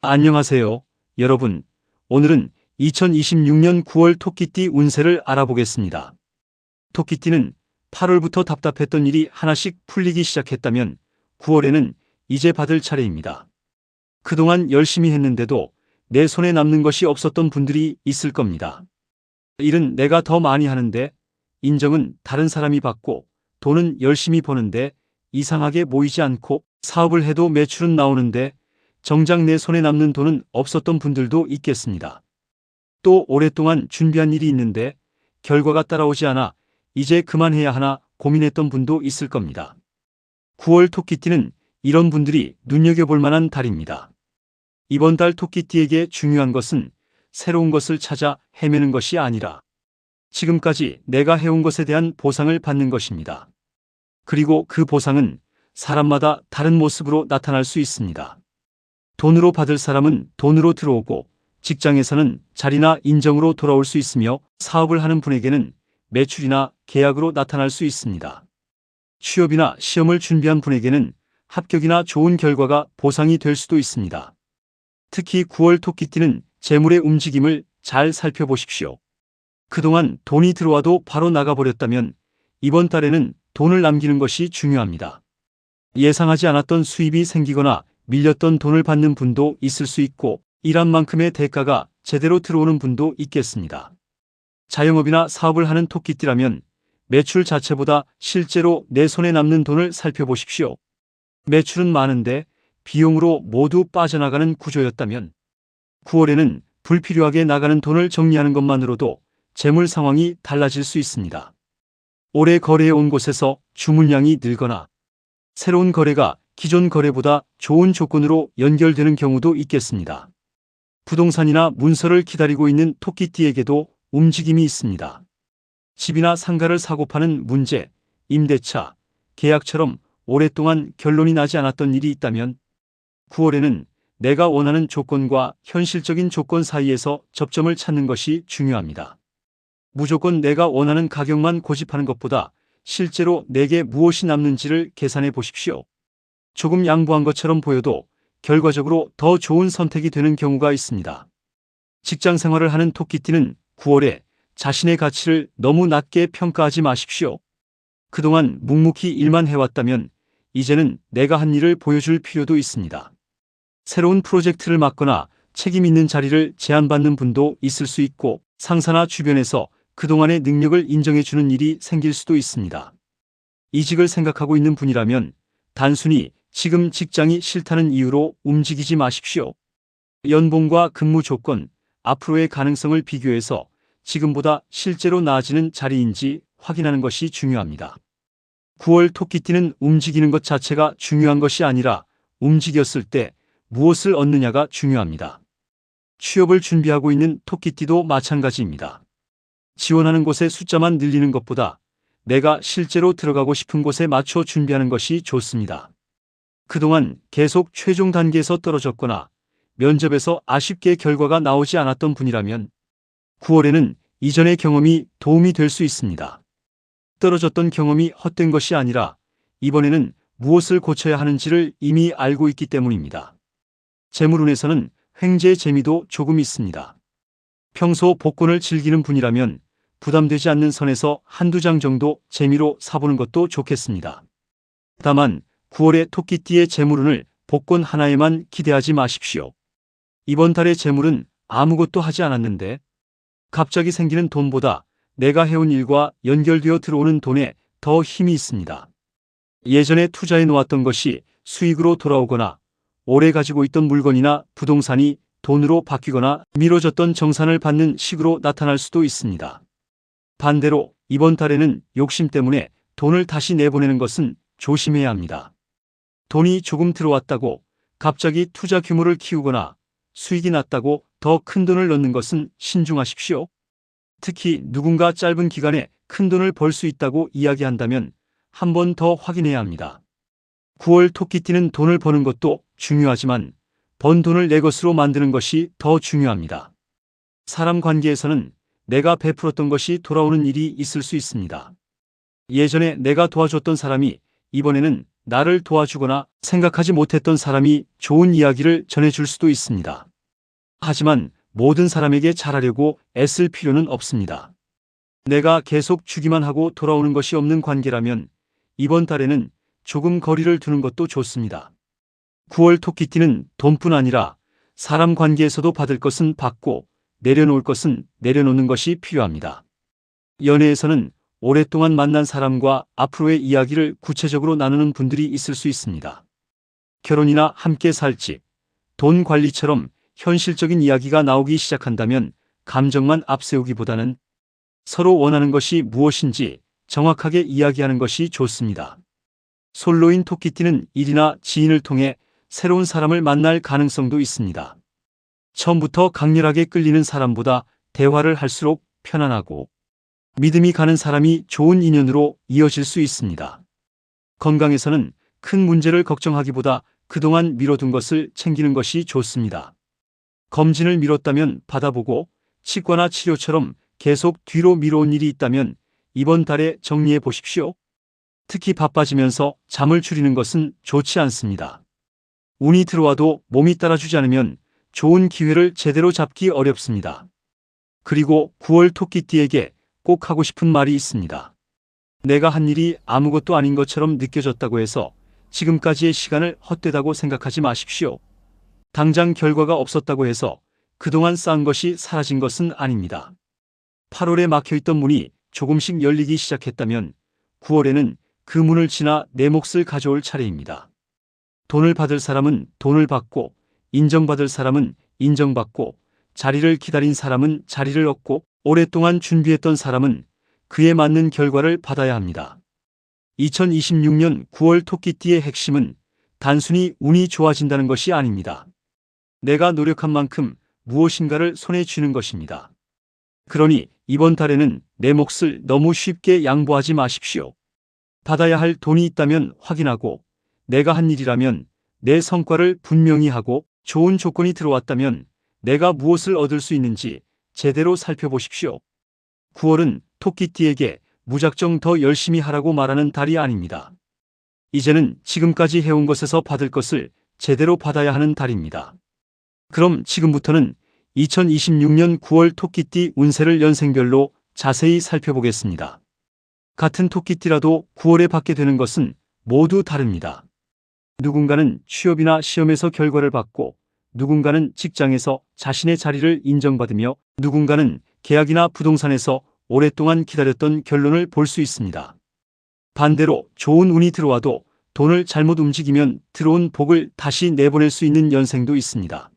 안녕하세요, 여러분. 오늘은 2026년 9월 토끼띠 운세를 알아보겠습니다. 토끼띠는 8월부터 답답했던 일이 하나씩 풀리기 시작했다면 9월에는 이제 받을 차례입니다. 그동안 열심히 했는데도 내 손에 남는 것이 없었던 분들이 있을 겁니다. 일은 내가 더 많이 하는데 인정은 다른 사람이 받고 돈은 열심히 버는데 이상하게 모이지 않고 사업을 해도 매출은 나오는데 정작 내 손에 남는 돈은 없었던 분들도 있겠습니다. 또 오랫동안 준비한 일이 있는데 결과가 따라오지 않아 이제 그만해야 하나 고민했던 분도 있을 겁니다. 9월 토끼띠는 이런 분들이 눈여겨볼 만한 달입니다. 이번 달 토끼띠에게 중요한 것은 새로운 것을 찾아 헤매는 것이 아니라 지금까지 내가 해온 것에 대한 보상을 받는 것입니다. 그리고 그 보상은 사람마다 다른 모습으로 나타날 수 있습니다. 돈으로 받을 사람은 돈으로 들어오고 직장에서는 자리나 인정으로 돌아올 수 있으며 사업을 하는 분에게는 매출이나 계약으로 나타날 수 있습니다. 취업이나 시험을 준비한 분에게는 합격이나 좋은 결과가 보상이 될 수도 있습니다. 특히 9월 토끼띠는 재물의 움직임을 잘 살펴보십시오. 그동안 돈이 들어와도 바로 나가버렸다면 이번 달에는 돈을 남기는 것이 중요합니다. 예상하지 않았던 수입이 생기거나 밀렸던 돈을 받는 분도 있을 수 있고 일한 만큼의 대가가 제대로 들어오는 분도 있겠습니다. 자영업이나 사업을 하는 토끼띠라면 매출 자체보다 실제로 내 손에 남는 돈을 살펴보십시오. 매출은 많은데 비용으로 모두 빠져나가는 구조였다면 9월에는 불필요하게 나가는 돈을 정리하는 것만으로도 재물 상황이 달라질 수 있습니다. 오래 거래해 온 곳에서 주문량이 늘거나 새로운 거래가 기존 거래보다 좋은 조건으로 연결되는 경우도 있겠습니다. 부동산이나 문서를 기다리고 있는 토끼띠에게도 움직임이 있습니다. 집이나 상가를 사고 파는 문제, 임대차, 계약처럼 오랫동안 결론이 나지 않았던 일이 있다면 9월에는 내가 원하는 조건과 현실적인 조건 사이에서 접점을 찾는 것이 중요합니다. 무조건 내가 원하는 가격만 고집하는 것보다 실제로 내게 무엇이 남는지를 계산해 보십시오. 조금 양보한 것처럼 보여도 결과적으로 더 좋은 선택이 되는 경우가 있습니다. 직장 생활을 하는 토끼띠는 9월에 자신의 가치를 너무 낮게 평가하지 마십시오. 그동안 묵묵히 일만 해왔다면 이제는 내가 한 일을 보여줄 필요도 있습니다. 새로운 프로젝트를 맡거나 책임 있는 자리를 제안받는 분도 있을 수 있고 상사나 주변에서 그동안의 능력을 인정해주는 일이 생길 수도 있습니다. 이직을 생각하고 있는 분이라면 단순히 지금 직장이 싫다는 이유로 움직이지 마십시오. 연봉과 근무 조건, 앞으로의 가능성을 비교해서 지금보다 실제로 나아지는 자리인지 확인하는 것이 중요합니다. 9월 토끼띠는 움직이는 것 자체가 중요한 것이 아니라 움직였을 때 무엇을 얻느냐가 중요합니다. 취업을 준비하고 있는 토끼띠도 마찬가지입니다. 지원하는 곳의 숫자만 늘리는 것보다 내가 실제로 들어가고 싶은 곳에 맞춰 준비하는 것이 좋습니다. 그동안 계속 최종 단계에서 떨어졌거나 면접에서 아쉽게 결과가 나오지 않았던 분이라면 9월에는 이전의 경험이 도움이 될 수 있습니다. 떨어졌던 경험이 헛된 것이 아니라 이번에는 무엇을 고쳐야 하는지를 이미 알고 있기 때문입니다. 재물운에서는 횡재의 재미도 조금 있습니다. 평소 복권을 즐기는 분이라면 부담되지 않는 선에서 한두 장 정도 재미로 사보는 것도 좋겠습니다. 다만 9월의 토끼띠의 재물운을 복권 하나에만 기대하지 마십시오. 이번 달의 재물은 아무것도 하지 않았는데 갑자기 생기는 돈보다 내가 해온 일과 연결되어 들어오는 돈에 더 힘이 있습니다. 예전에 투자해 놓았던 것이 수익으로 돌아오거나 오래 가지고 있던 물건이나 부동산이 돈으로 바뀌거나 미뤄졌던 정산을 받는 식으로 나타날 수도 있습니다. 반대로 이번 달에는 욕심 때문에 돈을 다시 내보내는 것은 조심해야 합니다. 돈이 조금 들어왔다고 갑자기 투자 규모를 키우거나 수익이 났다고 더 큰 돈을 넣는 것은 신중하십시오. 특히 누군가 짧은 기간에 큰 돈을 벌 수 있다고 이야기한다면 한 번 더 확인해야 합니다. 9월 토끼띠는 돈을 버는 것도 중요하지만 번 돈을 내 것으로 만드는 것이 더 중요합니다. 사람 관계에서는 내가 베풀었던 것이 돌아오는 일이 있을 수 있습니다. 예전에 내가 도와줬던 사람이 이번에는 나를 도와주거나 생각하지 못했던 사람이 좋은 이야기를 전해줄 수도 있습니다. 하지만 모든 사람에게 잘하려고 애쓸 필요는 없습니다. 내가 계속 주기만 하고 돌아오는 것이 없는 관계라면 이번 달에는 조금 거리를 두는 것도 좋습니다. 9월 토끼띠는 돈뿐 아니라 사람 관계에서도 받을 것은 받고 내려놓을 것은 내려놓는 것이 필요합니다. 연애에서는 오랫동안 만난 사람과 앞으로의 이야기를 구체적으로 나누는 분들이 있을 수 있습니다. 결혼이나 함께 살지, 돈 관리처럼 현실적인 이야기가 나오기 시작한다면 감정만 앞세우기보다는 서로 원하는 것이 무엇인지 정확하게 이야기하는 것이 좋습니다. 솔로인 토끼띠는 일이나 지인을 통해 새로운 사람을 만날 가능성도 있습니다. 처음부터 강렬하게 끌리는 사람보다 대화를 할수록 편안하고 믿음이 가는 사람이 좋은 인연으로 이어질 수 있습니다. 건강에서는 큰 문제를 걱정하기보다 그동안 미뤄둔 것을 챙기는 것이 좋습니다. 검진을 미뤘다면 받아보고 치과나 치료처럼 계속 뒤로 미뤄온 일이 있다면 이번 달에 정리해 보십시오. 특히 바빠지면서 잠을 줄이는 것은 좋지 않습니다. 운이 들어와도 몸이 따라주지 않으면 좋은 기회를 제대로 잡기 어렵습니다. 그리고 9월 토끼띠에게 꼭 하고 싶은 말이 있습니다. 내가 한 일이 아무것도 아닌 것처럼 느껴졌다고 해서 지금까지의 시간을 헛되다고 생각하지 마십시오. 당장 결과가 없었다고 해서 그동안 쌓은 것이 사라진 것은 아닙니다. 8월에 막혀있던 문이 조금씩 열리기 시작했다면 9월에는 그 문을 지나 내 몫을 가져올 차례입니다. 돈을 받을 사람은 돈을 받고 인정받을 사람은 인정받고 자리를 기다린 사람은 자리를 얻고 오랫동안 준비했던 사람은 그에 맞는 결과를 받아야 합니다. 2026년 9월 토끼띠의 핵심은 단순히 운이 좋아진다는 것이 아닙니다. 내가 노력한 만큼 무엇인가를 손에 쥐는 것입니다. 그러니 이번 달에는 내 몫을 너무 쉽게 양보하지 마십시오. 받아야 할 돈이 있다면 확인하고 내가 한 일이라면 내 성과를 분명히 하고 좋은 조건이 들어왔다면 내가 무엇을 얻을 수 있는지 제대로 살펴보십시오. 9월은 토끼띠에게 무작정 더 열심히 하라고 말하는 달이 아닙니다. 이제는 지금까지 해온 것에서 받을 것을 제대로 받아야 하는 달입니다. 그럼 지금부터는 2026년 9월 토끼띠 운세를 연생별로 자세히 살펴보겠습니다. 같은 토끼띠라도 9월에 받게 되는 것은 모두 다릅니다. 누군가는 취업이나 시험에서 결과를 받고 누군가는 직장에서 자신의 자리를 인정받으며 누군가는 계약이나 부동산에서 오랫동안 기다렸던 결론을 볼 수 있습니다. 반대로 좋은 운이 들어와도 돈을 잘못 움직이면 들어온 복을 다시 내보낼 수 있는 연생도 있습니다.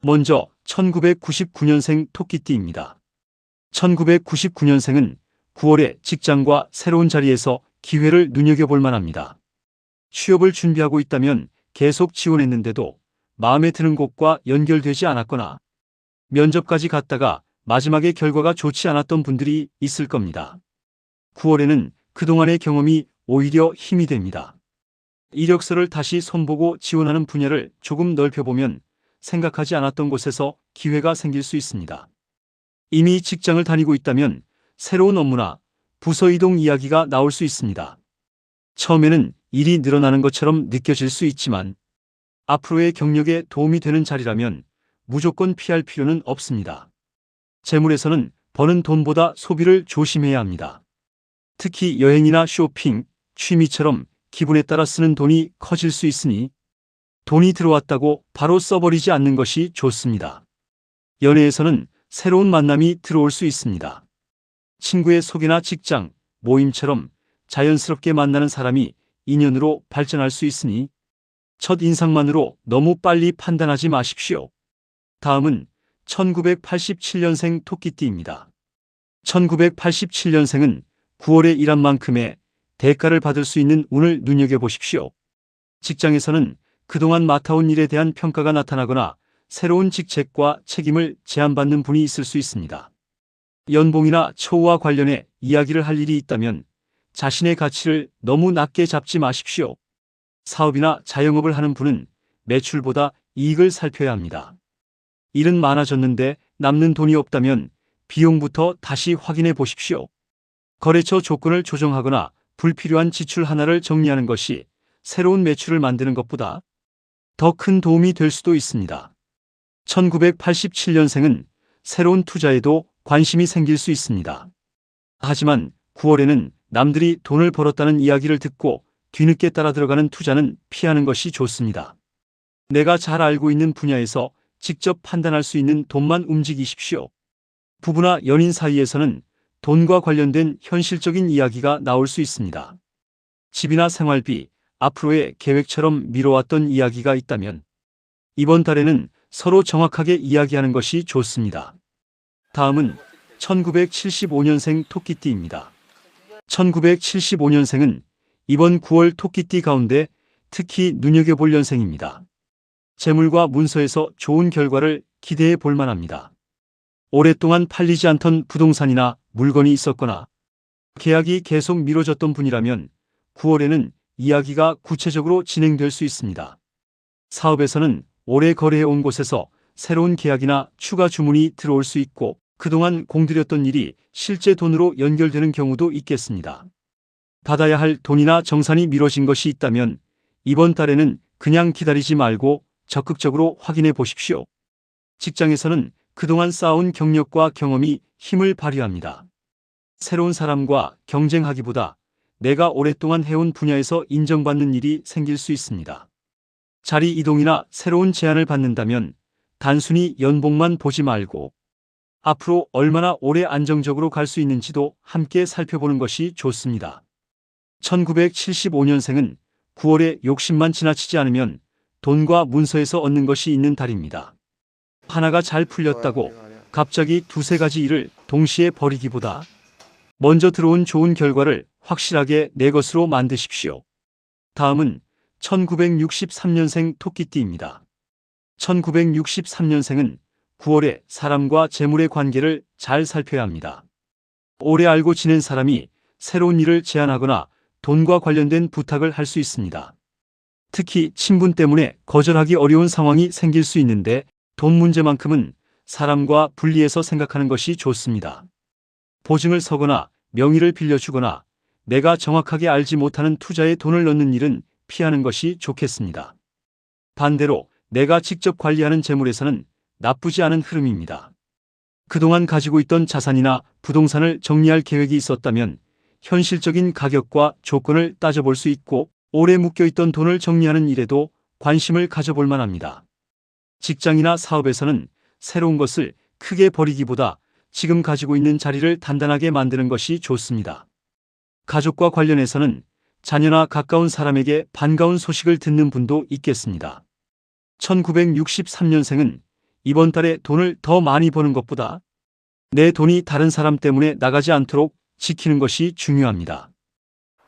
먼저 1999년생 토끼띠입니다. 1999년생은 9월에 직장과 새로운 자리에서 기회를 눈여겨볼 만합니다. 취업을 준비하고 있다면 계속 지원했는데도 마음에 드는 곳과 연결되지 않았거나 면접까지 갔다가 마지막에 결과가 좋지 않았던 분들이 있을 겁니다. 9월에는 그동안의 경험이 오히려 힘이 됩니다. 이력서를 다시 손보고 지원하는 분야를 조금 넓혀보면 생각하지 않았던 곳에서 기회가 생길 수 있습니다. 이미 직장을 다니고 있다면 새로운 업무나 부서 이동 이야기가 나올 수 있습니다. 처음에는 일이 늘어나는 것처럼 느껴질 수 있지만 앞으로의 경력에 도움이 되는 자리라면 무조건 피할 필요는 없습니다. 재물에서는 버는 돈보다 소비를 조심해야 합니다. 특히 여행이나 쇼핑, 취미처럼 기분에 따라 쓰는 돈이 커질 수 있으니 돈이 들어왔다고 바로 써버리지 않는 것이 좋습니다. 연애에서는 새로운 만남이 들어올 수 있습니다. 친구의 소개나 직장, 모임처럼 자연스럽게 만나는 사람이 인연으로 발전할 수 있으니 첫 인상만으로 너무 빨리 판단하지 마십시오. 다음은 1987년생 토끼띠입니다. 1987년생은 9월에 일한 만큼의 대가를 받을 수 있는 운을 눈여겨보십시오. 직장에서는 그동안 맡아온 일에 대한 평가가 나타나거나 새로운 직책과 책임을 제안받는 분이 있을 수 있습니다. 연봉이나 처우와 관련해 이야기를 할 일이 있다면 자신의 가치를 너무 낮게 잡지 마십시오. 사업이나 자영업을 하는 분은 매출보다 이익을 살펴야 합니다. 일은 많아졌는데 남는 돈이 없다면 비용부터 다시 확인해 보십시오. 거래처 조건을 조정하거나 불필요한 지출 하나를 정리하는 것이 새로운 매출을 만드는 것보다 더 큰 도움이 될 수도 있습니다. 1987년생은 새로운 투자에도 관심이 생길 수 있습니다. 하지만 9월에는 남들이 돈을 벌었다는 이야기를 듣고 뒤늦게 따라 들어가는 투자는 피하는 것이 좋습니다. 내가 잘 알고 있는 분야에서 직접 판단할 수 있는 돈만 움직이십시오. 부부나 연인 사이에서는 돈과 관련된 현실적인 이야기가 나올 수 있습니다. 집이나 생활비, 앞으로의 계획처럼 미뤄왔던 이야기가 있다면 이번 달에는 서로 정확하게 이야기하는 것이 좋습니다. 다음은 1975년생 토끼띠입니다. 1975년생은 이번 9월 토끼띠 가운데 특히 눈여겨볼 년생입니다. 재물과 문서에서 좋은 결과를 기대해 볼 만합니다. 오랫동안 팔리지 않던 부동산이나 물건이 있었거나 계약이 계속 미뤄졌던 분이라면 9월에는 이야기가 구체적으로 진행될 수 있습니다. 사업에서는 오래 거래해온 곳에서 새로운 계약이나 추가 주문이 들어올 수 있고 그동안 공들였던 일이 실제 돈으로 연결되는 경우도 있겠습니다. 받아야 할 돈이나 정산이 미뤄진 것이 있다면 이번 달에는 그냥 기다리지 말고 적극적으로 확인해 보십시오. 직장에서는 그동안 쌓아온 경력과 경험이 힘을 발휘합니다. 새로운 사람과 경쟁하기보다 내가 오랫동안 해온 분야에서 인정받는 일이 생길 수 있습니다. 자리 이동이나 새로운 제안을 받는다면 단순히 연봉만 보지 말고 앞으로 얼마나 오래 안정적으로 갈 수 있는지도 함께 살펴보는 것이 좋습니다. 1975년생은 9월에 욕심만 지나치지 않으면 돈과 문서에서 얻는 것이 있는 달입니다. 하나가 잘 풀렸다고 갑자기 두세 가지 일을 동시에 벌이기보다 먼저 들어온 좋은 결과를 확실하게 내 것으로 만드십시오. 다음은 1963년생 토끼띠입니다. 1963년생은 9월에 사람과 재물의 관계를 잘 살펴야 합니다. 오래 알고 지낸 사람이 새로운 일을 제안하거나 돈과 관련된 부탁을 할 수 있습니다. 특히 친분 때문에 거절하기 어려운 상황이 생길 수 있는데 돈 문제만큼은 사람과 분리해서 생각하는 것이 좋습니다. 보증을 서거나 명의를 빌려주거나 내가 정확하게 알지 못하는 투자에 돈을 넣는 일은 피하는 것이 좋겠습니다. 반대로 내가 직접 관리하는 재물에서는 나쁘지 않은 흐름입니다. 그동안 가지고 있던 자산이나 부동산을 정리할 계획이 있었다면 현실적인 가격과 조건을 따져볼 수 있고 오래 묶여있던 돈을 정리하는 일에도 관심을 가져볼 만합니다. 직장이나 사업에서는 새로운 것을 크게 버리기보다 지금 가지고 있는 자리를 단단하게 만드는 것이 좋습니다. 가족과 관련해서는 자녀나 가까운 사람에게 반가운 소식을 듣는 분도 있겠습니다. 1963년생은 이번 달에 돈을 더 많이 버는 것보다 내 돈이 다른 사람 때문에 나가지 않도록 지키는 것이 중요합니다.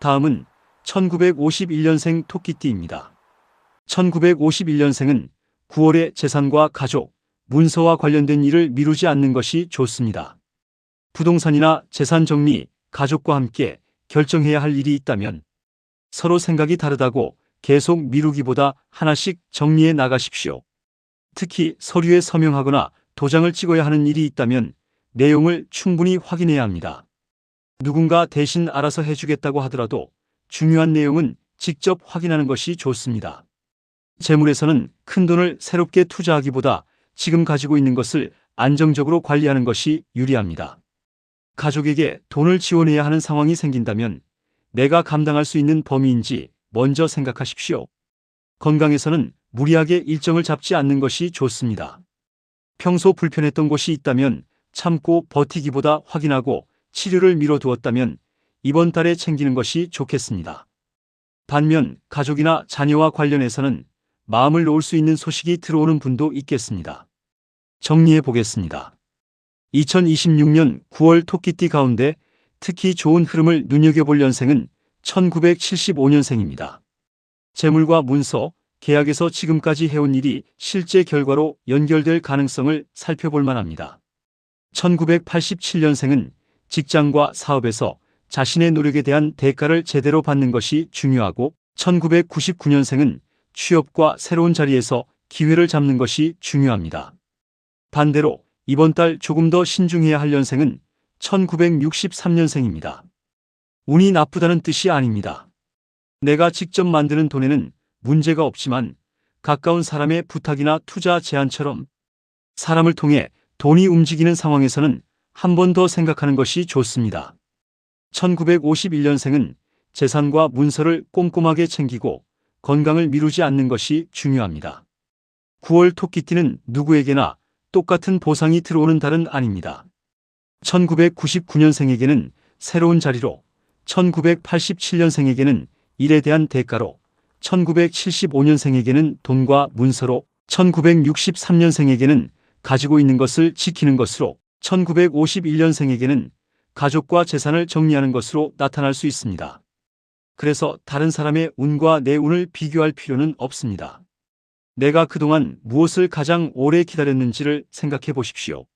다음은 1951년생 토끼띠입니다. 1951년생은 9월에 재산과 가족, 문서와 관련된 일을 미루지 않는 것이 좋습니다. 부동산이나 재산 정리, 가족과 함께 결정해야 할 일이 있다면 서로 생각이 다르다고 계속 미루기보다 하나씩 정리해 나가십시오. 특히 서류에 서명하거나 도장을 찍어야 하는 일이 있다면 내용을 충분히 확인해야 합니다. 누군가 대신 알아서 해주겠다고 하더라도 중요한 내용은 직접 확인하는 것이 좋습니다. 재물에서는 큰 돈을 새롭게 투자하기보다 지금 가지고 있는 것을 안정적으로 관리하는 것이 유리합니다. 가족에게 돈을 지원해야 하는 상황이 생긴다면 내가 감당할 수 있는 범위인지 먼저 생각하십시오. 건강에서는 무리하게 일정을 잡지 않는 것이 좋습니다. 평소 불편했던 곳이 있다면 참고 버티기보다 확인하고 치료를 미뤄두었다면 이번 달에 챙기는 것이 좋겠습니다. 반면 가족이나 자녀와 관련해서는 마음을 놓을 수 있는 소식이 들어오는 분도 있겠습니다. 정리해 보겠습니다. 2026년 9월 토끼띠 가운데 특히 좋은 흐름을 눈여겨볼 년생은 1975년생입니다. 재물과 문서, 계약에서 지금까지 해온 일이 실제 결과로 연결될 가능성을 살펴볼 만합니다. 1987년생은 직장과 사업에서 자신의 노력에 대한 대가를 제대로 받는 것이 중요하고 1999년생은 취업과 새로운 자리에서 기회를 잡는 것이 중요합니다. 반대로 이번 달 조금 더 신중해야 할 년생은 1963년생입니다. 운이 나쁘다는 뜻이 아닙니다. 내가 직접 만드는 돈에는 문제가 없지만 가까운 사람의 부탁이나 투자 제안처럼 사람을 통해 돈이 움직이는 상황에서는 한 번 더 생각하는 것이 좋습니다. 1951년생은 재산과 문서를 꼼꼼하게 챙기고 건강을 미루지 않는 것이 중요합니다. 9월 토끼띠는 누구에게나 똑같은 보상이 들어오는 달은 아닙니다. 1999년생에게는 새로운 자리로, 1987년생에게는 일에 대한 대가로, 1975년생에게는 돈과 문서로, 1963년생에게는 가지고 있는 것을 지키는 것으로, 1951년생에게는 가족과 재산을 정리하는 것으로 나타날 수 있습니다. 그래서 다른 사람의 운과 내 운을 비교할 필요는 없습니다. 내가 그동안 무엇을 가장 오래 기다렸는지를 생각해 보십시오.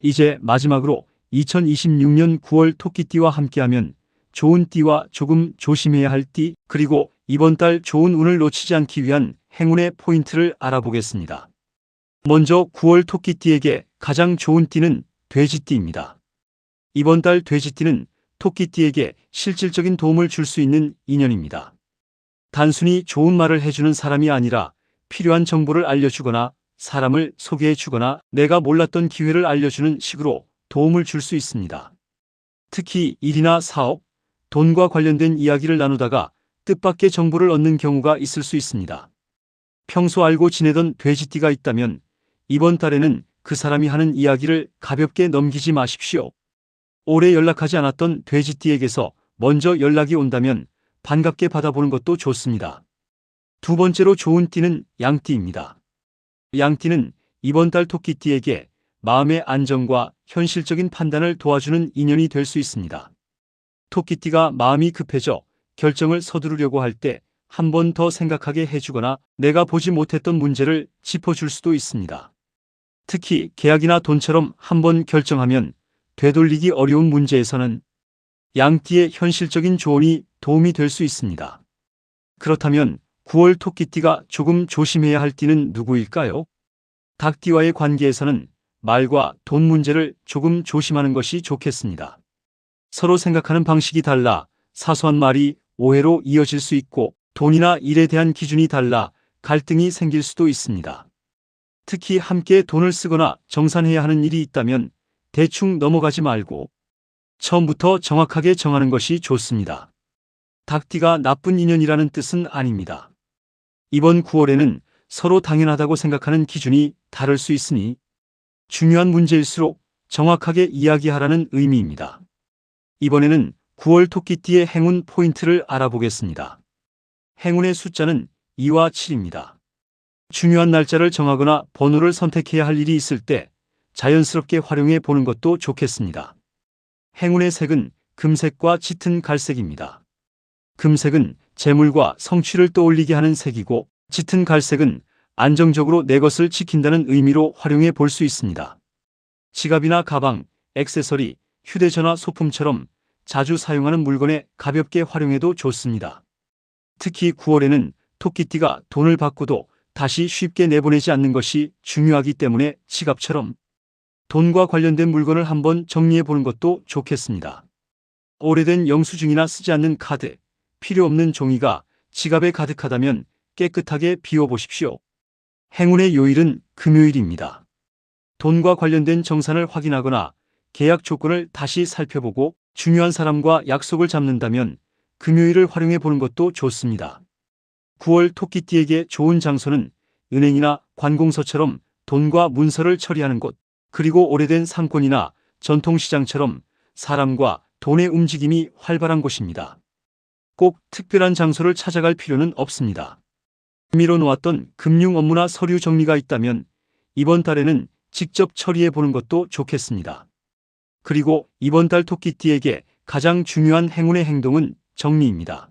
이제 마지막으로 2026년 9월 토끼띠와 함께하면 좋은 띠와 조금 조심해야 할 띠, 그리고 이번 달 좋은 운을 놓치지 않기 위한 행운의 포인트를 알아보겠습니다. 먼저 9월 토끼띠에게 가장 좋은 띠는 돼지띠입니다. 이번 달 돼지띠는 토끼띠에게 실질적인 도움을 줄 수 있는 인연입니다. 단순히 좋은 말을 해주는 사람이 아니라 필요한 정보를 알려주거나 사람을 소개해주거나 내가 몰랐던 기회를 알려주는 식으로 도움을 줄 수 있습니다. 특히 일이나 사업, 돈과 관련된 이야기를 나누다가 뜻밖의 정보를 얻는 경우가 있을 수 있습니다. 평소 알고 지내던 돼지띠가 있다면 이번 달에는 그 사람이 하는 이야기를 가볍게 넘기지 마십시오. 오래 연락하지 않았던 돼지띠에게서 먼저 연락이 온다면 반갑게 받아보는 것도 좋습니다. 두 번째로 좋은 띠는 양띠입니다. 양띠는 이번 달 토끼띠에게 마음의 안정과 현실적인 판단을 도와주는 인연이 될 수 있습니다. 토끼띠가 마음이 급해져 결정을 서두르려고 할 때 한 번 더 생각하게 해주거나 내가 보지 못했던 문제를 짚어줄 수도 있습니다. 특히 계약이나 돈처럼 한 번 결정하면 되돌리기 어려운 문제에서는 양띠의 현실적인 조언이 도움이 될 수 있습니다. 그렇다면 9월 토끼띠가 조금 조심해야 할 띠는 누구일까요? 닭띠와의 관계에서는 말과 돈 문제를 조금 조심하는 것이 좋겠습니다. 서로 생각하는 방식이 달라 사소한 말이 오해로 이어질 수 있고 돈이나 일에 대한 기준이 달라 갈등이 생길 수도 있습니다. 특히 함께 돈을 쓰거나 정산해야 하는 일이 있다면 대충 넘어가지 말고 처음부터 정확하게 정하는 것이 좋습니다. 닭띠가 나쁜 인연이라는 뜻은 아닙니다. 이번 9월에는 서로 당연하다고 생각하는 기준이 다를 수 있으니 중요한 문제일수록 정확하게 이야기하라는 의미입니다. 이번에는 9월 토끼띠의 행운 포인트를 알아보겠습니다. 행운의 숫자는 2와 7입니다. 중요한 날짜를 정하거나 번호를 선택해야 할 일이 있을 때 자연스럽게 활용해 보는 것도 좋겠습니다. 행운의 색은 금색과 짙은 갈색입니다. 금색은 재물과 성취를 떠올리게 하는 색이고 짙은 갈색은 안정적으로 내 것을 지킨다는 의미로 활용해 볼 수 있습니다. 지갑이나 가방, 액세서리, 휴대전화, 소품처럼 자주 사용하는 물건에 가볍게 활용해도 좋습니다. 특히 9월에는 토끼띠가 돈을 받고도 다시 쉽게 내보내지 않는 것이 중요하기 때문에 지갑처럼 돈과 관련된 물건을 한번 정리해 보는 것도 좋겠습니다. 오래된 영수증이나 쓰지 않는 카드, 필요 없는 종이가 지갑에 가득하다면 깨끗하게 비워보십시오. 행운의 요일은 금요일입니다. 돈과 관련된 정산을 확인하거나 계약 조건을 다시 살펴보고 중요한 사람과 약속을 잡는다면 금요일을 활용해 보는 것도 좋습니다. 9월 토끼띠에게 좋은 장소는 은행이나 관공서처럼 돈과 문서를 처리하는 곳, 그리고 오래된 상권이나 전통시장처럼 사람과 돈의 움직임이 활발한 곳입니다. 꼭 특별한 장소를 찾아갈 필요는 없습니다. 미뤄 놓았던 금융 업무나 서류 정리가 있다면 이번 달에는 직접 처리해 보는 것도 좋겠습니다. 그리고 이번 달 토끼띠에게 가장 중요한 행운의 행동은 정리입니다.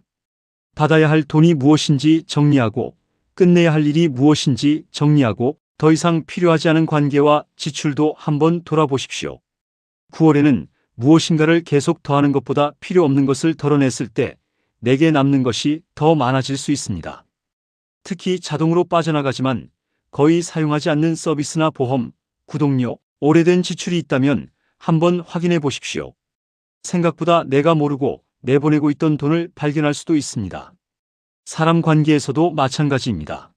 받아야 할 돈이 무엇인지 정리하고 끝내야 할 일이 무엇인지 정리하고 더 이상 필요하지 않은 관계와 지출도 한번 돌아보십시오. 9월에는 무엇인가를 계속 더하는 것보다 필요 없는 것을 덜어냈을 때 내게 남는 것이 더 많아질 수 있습니다. 특히 자동으로 빠져나가지만 거의 사용하지 않는 서비스나 보험, 구독료, 오래된 지출이 있다면 한번 확인해 보십시오. 생각보다 내가 모르고 내보내고 있던 돈을 발견할 수도 있습니다. 사람 관계에서도 마찬가지입니다.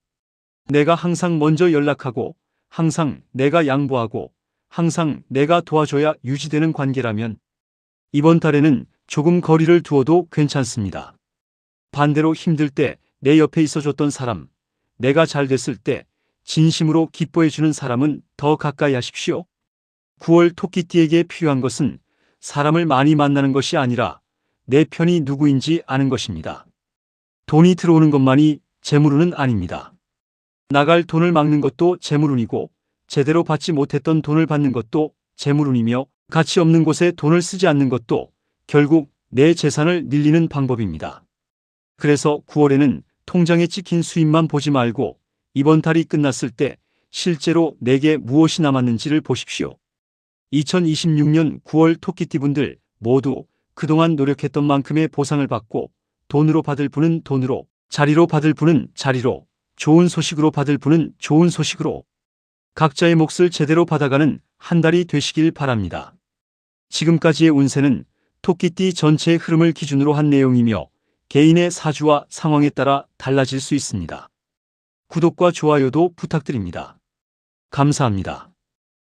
내가 항상 먼저 연락하고, 항상 내가 양보하고, 항상 내가 도와줘야 유지되는 관계라면 이번 달에는 조금 거리를 두어도 괜찮습니다. 반대로 힘들 때 내 옆에 있어줬던 사람, 내가 잘 됐을 때 진심으로 기뻐해주는 사람은 더 가까이 하십시오. 9월 토끼띠에게 필요한 것은 사람을 많이 만나는 것이 아니라 내 편이 누구인지 아는 것입니다. 돈이 들어오는 것만이 재물운은 아닙니다. 나갈 돈을 막는 것도 재물운이고 제대로 받지 못했던 돈을 받는 것도 재물운이며 가치 없는 곳에 돈을 쓰지 않는 것도 결국 내 재산을 늘리는 방법입니다. 그래서 9월에는 통장에 찍힌 수입만 보지 말고 이번 달이 끝났을 때 실제로 내게 무엇이 남았는지를 보십시오. 2026년 9월 토끼띠분들 모두 그동안 노력했던 만큼의 보상을 받고 돈으로 받을 분은 돈으로, 자리로 받을 분은 자리로, 좋은 소식으로 받을 분은 좋은 소식으로 각자의 몫을 제대로 받아가는 한 달이 되시길 바랍니다. 지금까지의 운세는 토끼띠 전체의 흐름을 기준으로 한 내용이며 개인의 사주와 상황에 따라 달라질 수 있습니다. 구독과 좋아요도 부탁드립니다. 감사합니다.